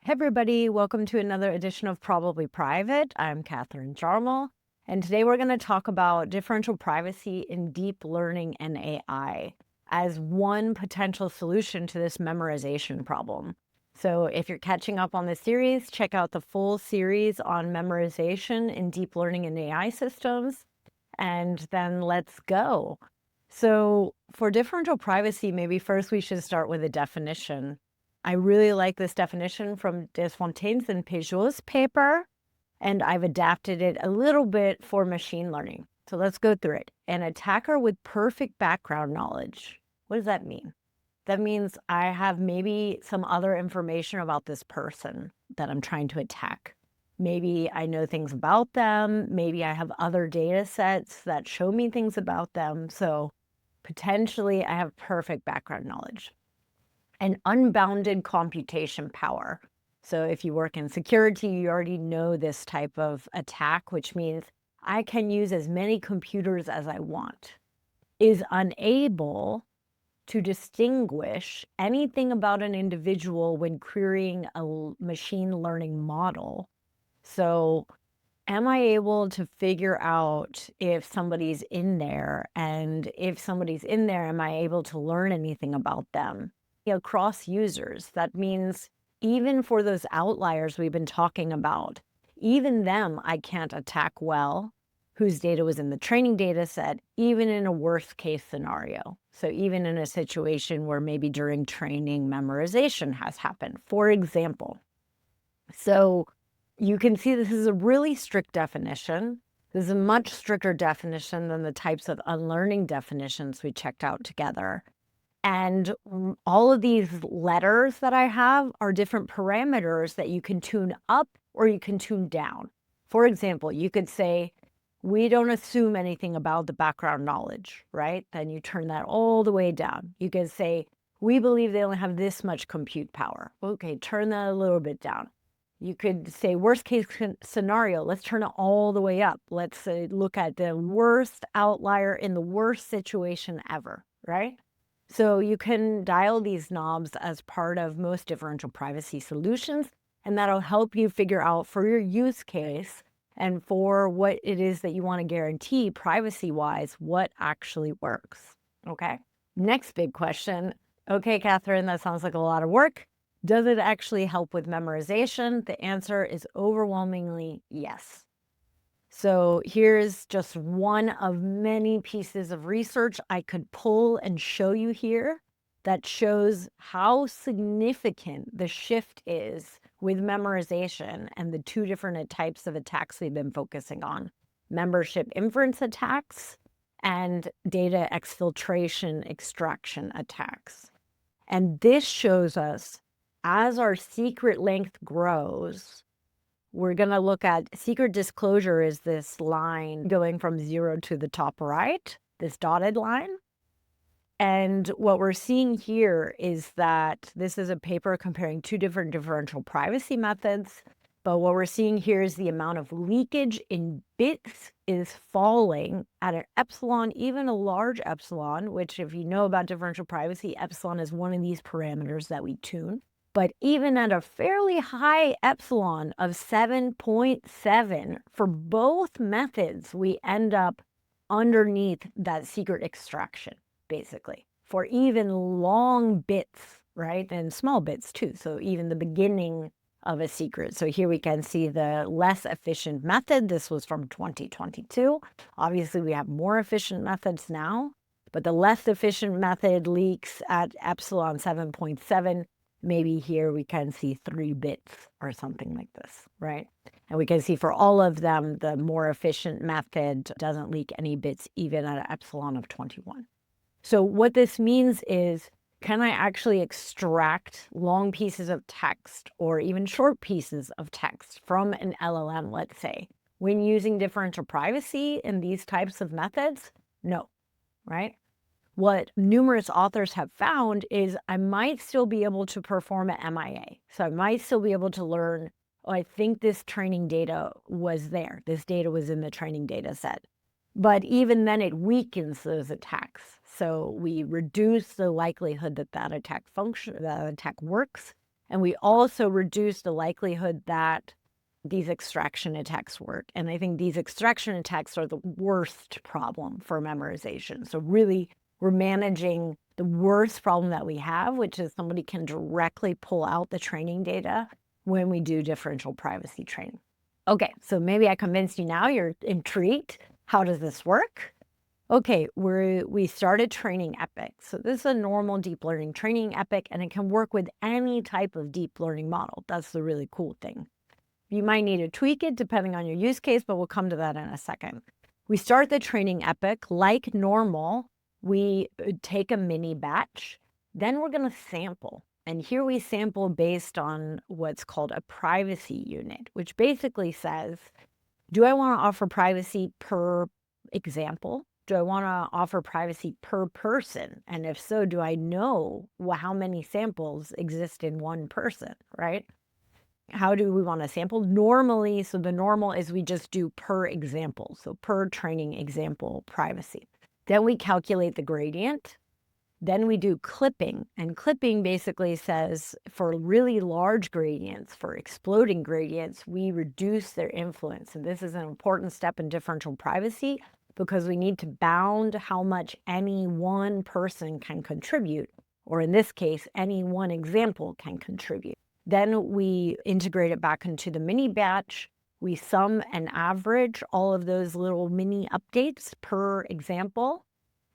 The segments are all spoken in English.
Hey everybody, welcome to another edition of Probably Private. I'm Catherine Jarmal, and today we're going to talk about differential privacy in deep learning and AI as one potential solution to this memorization problem. So if you're catching up on the series, check out the full series on memorization in deep learning and AI systems, and then let's go. So for differential privacy, maybe first we should start with a definition. I really like this definition from Desfontaines and Peugeot's paper, and I've adapted it a little bit for machine learning. So let's go through it. An attacker with perfect background knowledge. What does that mean? That means I have maybe some other information about this person that I'm trying to attack. Maybe I know things about them. Maybe I have other data sets that show me things about them. So potentially I have perfect background knowledge. And unbounded computation power. So if you work in security, you already know this type of attack, which means I can use as many computers as I want. Is unable to distinguish anything about an individual when querying a machine learning model. So am I able to figure out if somebody's in there? And if somebody's in there, am I able to learn anything about them? Across users, that means even for those outliers we've been talking about, even them I can't attack well, whose data was in the training data set, even in a worst case scenario. So even in a situation where maybe during training memorization has happened, for example. So you can see this is a really strict definition. This is a much stricter definition than the types of unlearning definitions we checked out together. And all of these letters that I have are different parameters that you can tune up or you can tune down. For example, you could say, we don't assume anything about the background knowledge, right? Then you turn that all the way down. You could say, we believe they only have this much compute power. Okay, turn that a little bit down. You could say worst case scenario, let's turn it all the way up. Let's look at the worst outlier in the worst situation ever, right? So you can dial these knobs as part of most differential privacy solutions, and that'll help you figure out for your use case and for what it is that you want to guarantee privacy-wise, what actually works, okay? Next big question. Okay, Catherine, that sounds like a lot of work. Does it actually help with memorization? The answer is overwhelmingly yes. So here's just one of many pieces of research I could pull and show you here that shows how significant the shift is with memorization and the two different types of attacks we've been focusing on: membership inference attacks and data exfiltration extraction attacks. And this shows us as our secret length grows, we're going to look at secret disclosure is this line going from 0 to the top right, this dotted line. And what we're seeing here is that this is a paper comparing two different differential privacy methods. But what we're seeing here is the amount of leakage in bits is falling at an epsilon, even a large epsilon, which if you know about differential privacy, epsilon is one of these parameters that we tune. But even at a fairly high epsilon of 7.7, for both methods, we end up underneath that secret extraction, basically, for even long bits, right? And small bits too. So even the beginning of a secret. So here we can see the less efficient method. This was from 2022. Obviously, we have more efficient methods now, but the less efficient method leaks at epsilon 7.7. Maybe here we can see 3 bits or something like this, right? And we can see for all of them, the more efficient method doesn't leak any bits even at an epsilon of 21. So what this means is, can I actually extract long pieces of text or even short pieces of text from an LLM, let's say, when using differential privacy in these types of methods? No, right? What numerous authors have found is I might still be able to perform an MIA. So I might still be able to learn, oh, I think this training data was there. This data was in the training data set. But even then it weakens those attacks. So we reduce the likelihood that that attack works, And we also reduce the likelihood that these extraction attacks work. And I think these extraction attacks are the worst problem for memorization. So really, we're managing the worst problem that we have, which is somebody can directly pull out the training data when we do differential privacy training. Okay, so maybe I convinced you now, you're intrigued. How does this work? Okay, we started training Epic. So this is a normal deep learning training Epic, and it can work with any type of deep learning model. That's the really cool thing. You might need to tweak it depending on your use case, but we'll come to that in a second. We start the training Epic like normal. We take a mini batch, then we're going to sample. And here we sample based on what's called a privacy unit, which basically says, do I want to offer privacy per example? Do I want to offer privacy per person? And if so, do I know how many samples exist in one person, right? How do we want to sample? Normally, so the normal is we just do per example, so per training example privacy. Then we calculate the gradient. Then we do clipping, and clipping basically says for really large gradients, for exploding gradients, we reduce their influence. And this is an important step in differential privacy because we need to bound how much any one person can contribute, or in this case, any one example can contribute. Then we integrate it back into the mini batch. We sum and average all of those little mini updates per example.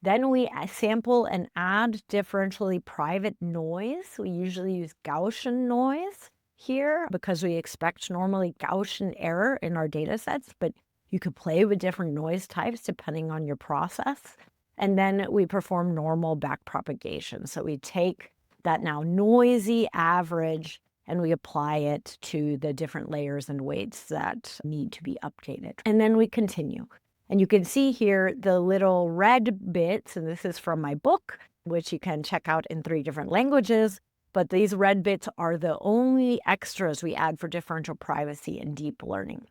Then we sample and add differentially private noise. We usually use Gaussian noise here because we expect normally Gaussian error in our data sets, but you could play with different noise types depending on your process. And then we perform normal backpropagation. So we take that now noisy average and we apply it to the different layers and weights that need to be updated. And then we continue. And you can see here the little red bits, and this is from my book, which you can check out in 3 different languages. But these red bits are the only extras we add for differential privacy and deep learning.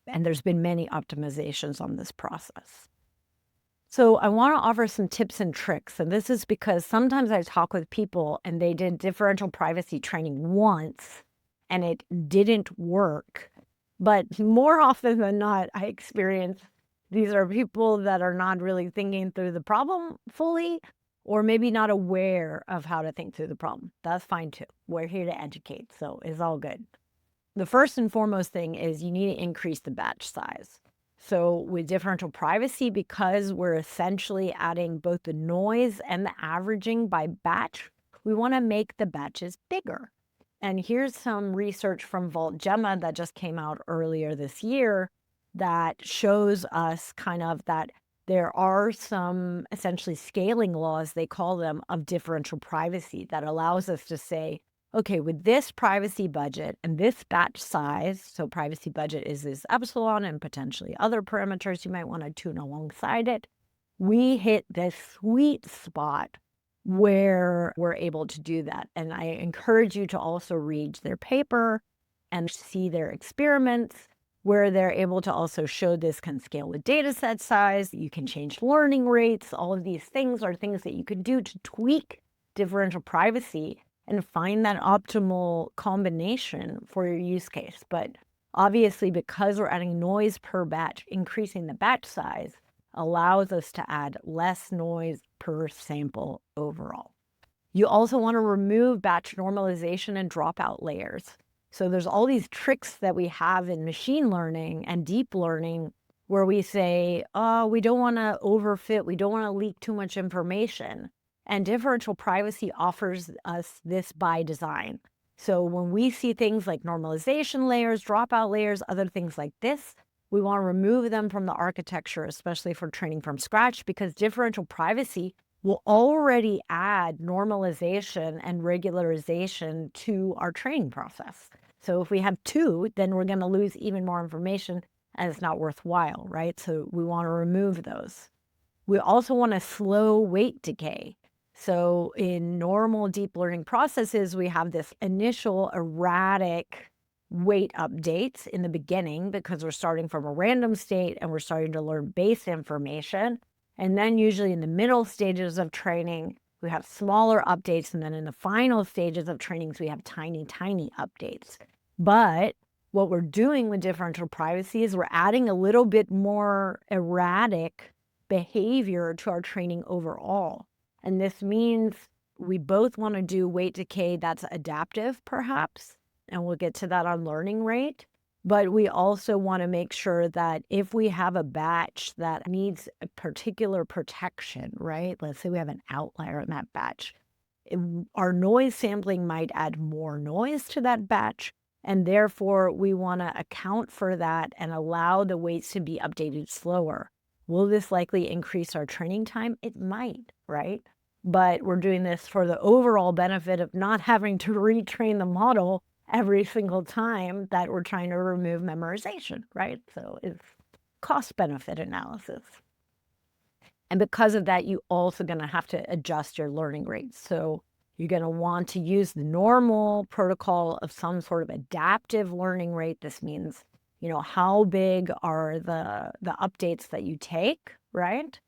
And there's been many optimizations on this process. So I want to offer some tips and tricks. And this is because sometimes I talk with people and they did differential privacy training once and it didn't work. But more often than not, I experience these are people that are not really thinking through the problem fully, or maybe not aware of how to think through the problem. That's fine too. We're here to educate, so it's all good. The first and foremost thing is you need to increase the batch size. So with differential privacy, because we're essentially adding both the noise and the averaging by batch, we want to make the batches bigger. And here's some research from Vault Gemma that just came out earlier this year that shows us kind of that there are some essentially scaling laws, they call them, of differential privacy that allows us to say, okay, with this privacy budget and this batch size, so privacy budget is this epsilon and potentially other parameters you might want to tune alongside it, we hit this sweet spot where we're able to do that. And I encourage you to also read their paper and see their experiments where they're able to also show this can scale with data set size, you can change learning rates. All of these things are things that you can do to tweak differential privacy and find that optimal combination for your use case. But obviously, because we're adding noise per batch, increasing the batch size allows us to add less noise per sample overall. You also want to remove batch normalization and dropout layers. So there's all these tricks that we have in machine learning and deep learning where we say, oh, we don't want to overfit, we don't want to leak too much information. And differential privacy offers us this by design. So when we see things like normalization layers, dropout layers, other things like this, we want to remove them from the architecture, especially for training from scratch, because differential privacy will already add normalization and regularization to our training process. So if we have 2, then we're going to lose even more information and it's not worthwhile, right? So we want to remove those. We also want to slow weight decay. So in normal deep learning processes, we have this initial erratic weight updates in the beginning because we're starting from a random state and we're starting to learn base information. And then usually in the middle stages of training, we have smaller updates, and then in the final stages of trainings, we have tiny, tiny updates. But what we're doing with differential privacy is we're adding a little bit more erratic behavior to our training overall. And this means we both want to do weight decay that's adaptive, perhaps, and we'll get to that on learning rate. But we also want to make sure that if we have a batch that needs a particular protection, right? Let's say we have an outlier in that batch. Our noise sampling might add more noise to that batch, and therefore we want to account for that and allow the weights to be updated slower. Will this likely increase our training time? It might, right? But we're doing this for the overall benefit of not having to retrain the model every single time that we're trying to remove memorization, right? So it's cost-benefit analysis. And because of that, you also going to have to adjust your learning rates. So you're going to want to use the normal protocol of some sort of adaptive learning rate. This means, how big are the updates that you take, right?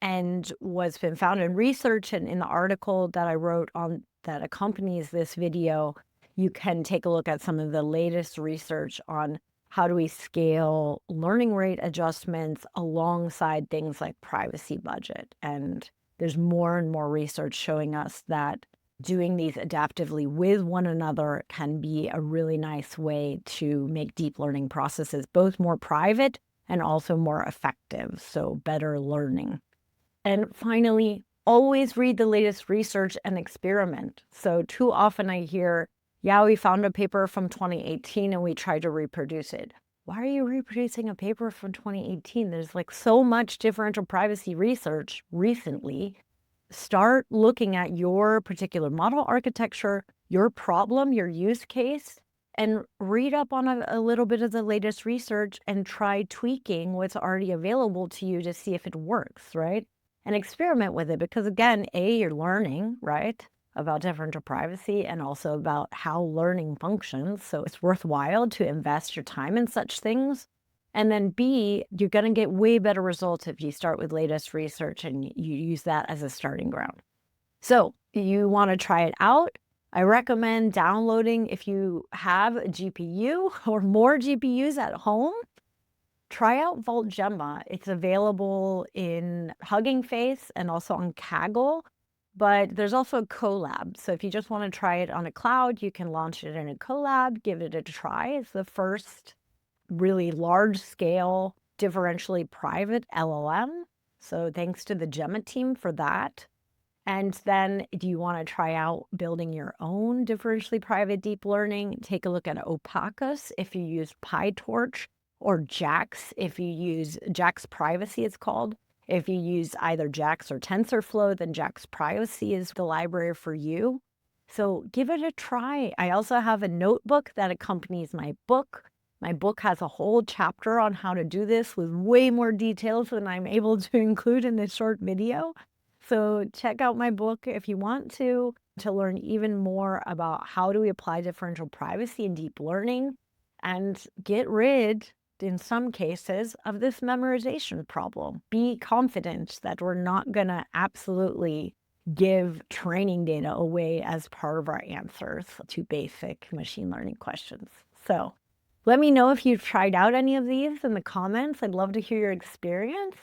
And what's been found in research and in the article that I wrote on that accompanies this video, you can take a look at some of the latest research on how do we scale learning rate adjustments alongside things like privacy budget. And there's more and more research showing us that doing these adaptively with one another can be a really nice way to make deep learning processes both more private and also more effective, so better learning. And finally, always read the latest research and experiment. So too often I hear, yeah, we found a paper from 2018 and we tried to reproduce it. Why are you reproducing a paper from 2018? There's like so much differential privacy research recently. Start looking at your particular model architecture, your problem, your use case, and read up on a little bit of the latest research and try tweaking what's already available to you to see if it works, right? And experiment with it because, again, you're learning, right, about differential privacy and also about how learning functions. So it's worthwhile to invest your time in such things. And then B, you're going to get way better results if you start with latest research and you use that as a starting ground. So you want to try it out. I recommend downloading if you have a GPU or more GPUs at home. Try out Vault Gemma. It's available in Hugging Face and also on Kaggle, but there's also a Colab. So if you just want to try it on a cloud, you can launch it in a Colab, give it a try. It's the first really large-scale, differentially private LLM. So thanks to the Gemma team for that. And then do you want to try out building your own differentially private deep learning? Take a look at Opacus if you use PyTorch, or JAX if you use JAX Privacy, it's called. If you use either JAX or TensorFlow, then JAX Privacy is the library for you. So give it a try. I also have a notebook that accompanies my book. My book has a whole chapter on how to do this with way more details than I'm able to include in this short video. So check out my book if you want to learn even more about how do we apply differential privacy in deep learning and get rid, in some cases, of this memorization problem. Be confident that we're not going to absolutely give training data away as part of our answers to basic machine learning questions. So let me know if you've tried out any of these in the comments. I'd love to hear your experience.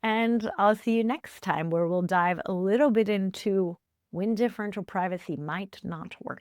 And I'll see you next time where we'll dive a little bit into when differential privacy might not work.